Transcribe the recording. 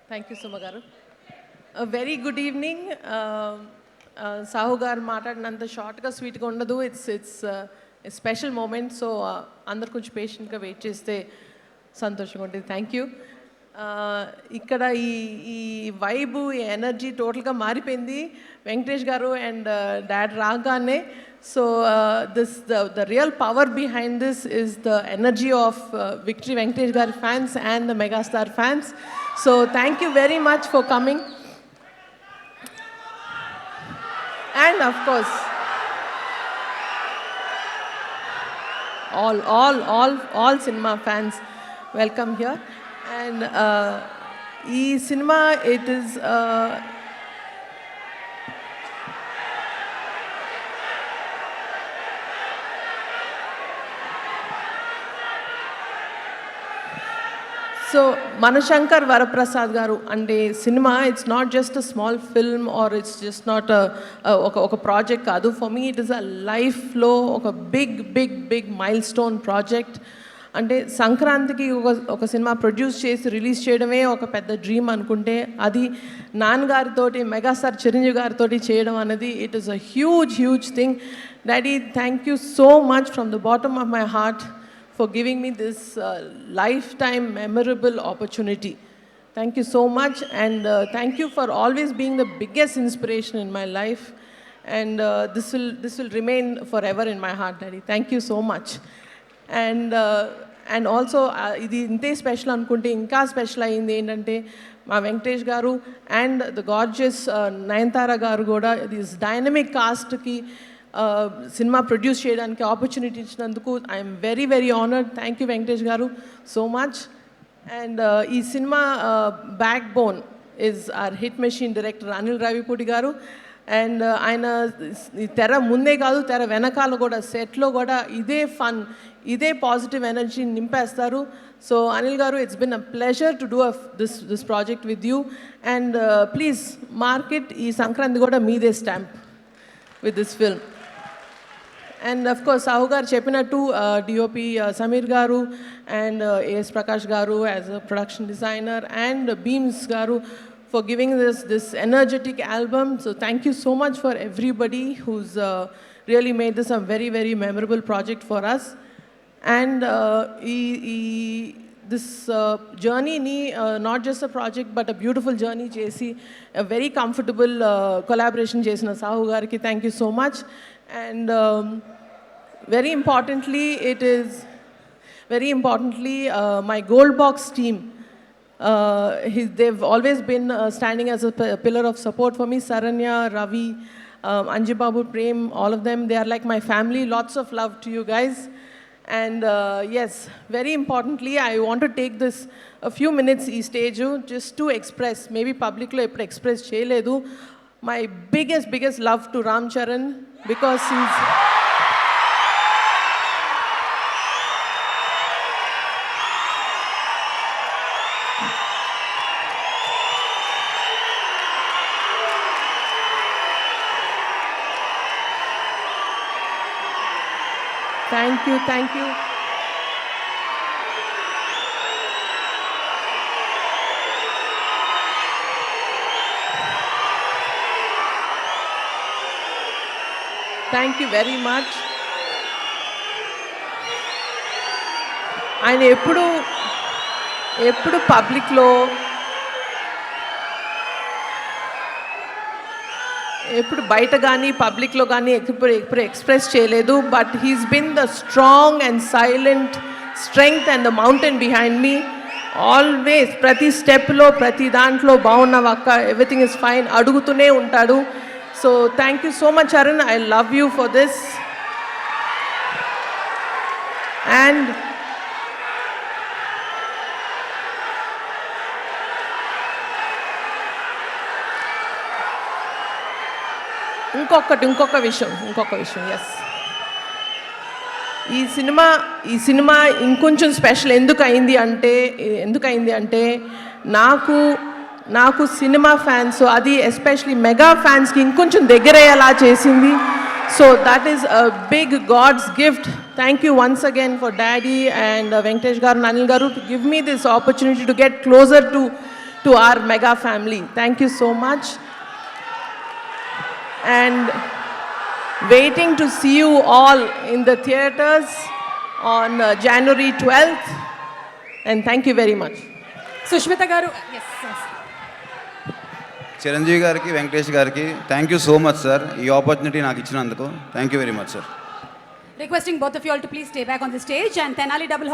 Thank you Suma గారు. Very good evening. Sahu గారు మాట్లాడినంత షార్ట్గా స్వీట్గా ఉండదు. It's special moment. సో అందరు కొంచెం పేషెంట్గా వెయిట్ చేస్తే సంతోషంగా ఉంటుంది. Thank you. ఇక్కడ ఈ వైబు, ఈ ఎనర్జీ టోటల్గా మారిపోయింది వెంకటేష్ గారు అండ్ డాడ్ రాగానే. So the real power behind this is the energy of Victory Venkatesh Garu fans and the Megastar fans. So thank you very much for coming. And of course, all cinema fans, welcome here. And cinema, it is so Manashankar Varaprasad గారు అంటే cinema it's not just a small film or it's just not ఒక project కాదు. For me it is a లైఫ్లో ఒక big mile stone project. అంటే సంక్రాంతికి ఒక cinema produce చేసి రిలీజ్ చేయడమే ఒక పెద్ద డ్రీమ్ అనుకుంటే, అది నాన్నగారితోటి మెగాస్టార్ చిరంజీవి గారితో చేయడం అనేది it is a huge thing. Daddy, thank you so much from the bottom of my heart for giving me this lifetime memorable opportunity. Thank you so much, and thank you for always being the biggest inspiration in my life, and this will remain forever in my heart, Daddy. Thank you so much. And also ఇది ఇంతే special అనుకుంటే ఇంకా special అయింది ఏంటంటే మా వెంకటేష్ గారు and the gorgeous Nayanthara garu కూడా this dynamic కాస్ట్కి సినిమా ప్రొడ్యూస్ చేయడానికి ఆపర్చునిటీ ఇచ్చినందుకు I'm very honoured. Thank you Venkatesh garu so much. And ఈ cinema backbone is our hit machine director Anil Ravipudi garu. And ఆయన తెర ముందే కాదు, తెర వెనకాల కూడా సెట్లో కూడా ఇదే ఫన్, ఇదే పాజిటివ్ ఎనర్జీ నింపేస్తారు. సో అనిల్ గారు, it's been a pleasure to do this project with you. And please market ఈ సంక్రాంతి కూడా మీదే stamp with this film. And of course, Sahu garu cheppinattu DOP Samir garu and AS Prakash garu as a production designer, and Beams garu for giving this energetic album. So thank you so much for everybody who's really made this a very memorable project for us. And this journey ni not just a project but a beautiful journey chesi a very comfortable collaboration chesina Sahu gariki thank you so much. And very importantly my Gold Box team, they've always been standing as a pillar of support for me. Saranya, Ravi, Anjibabu, Prem, all of them, they are like my family. Lots of love to you guys. And yes, very importantly, I want to take this a few minutes ee stage just to express, maybe public lo eppudu express cheyaledu, my biggest love to Ram Charan, because he's Thank you. Thank you very much. ఆయన ఎప్పుడు పబ్లిక్లో ఎప్పుడు బయట కానీ పబ్లిక్లో కానీ ఎప్పుడు express చేయలేదు. But he's been the strong and silent strength and the mountain behind me. Always ప్రతి స్టెప్లో ప్రతి దాంట్లో బాగున్నావక్క, ఎవ్రీథింగ్ ఇస్ ఫైన్ అడుగుతూనే ఉంటాడు. So thank you so much Arun, I love you for this. And ఇంకొక విషయం ఎస్, ఈ సినిమా ఇంకొంచెం స్పెషల్ ఎందుకు అయింది అంటే నాకు సినిమా ఫ్యాన్స్, అది ఎస్పెషలీ మెగా ఫ్యాన్స్కి ఇంకొంచెం దగ్గరయ్యేలా చేసింది. So that is a big God's gift. Thank you once again for daddy and Venkatesh garu, Anil garu to give me this opportunity to get closer to to our mega family. Thank you so much. And waiting to see you all in the theaters on January 12th. And thank you very much. Sushmita గారు, చిరంజీవి గారికి, వెంకటేష్ గారికి thank you so much sir, ఈ opportunity నాకు ఇచ్చినందుకు thank you very much sir. Requesting both of you all to please stay back on the stage, and Tenali Double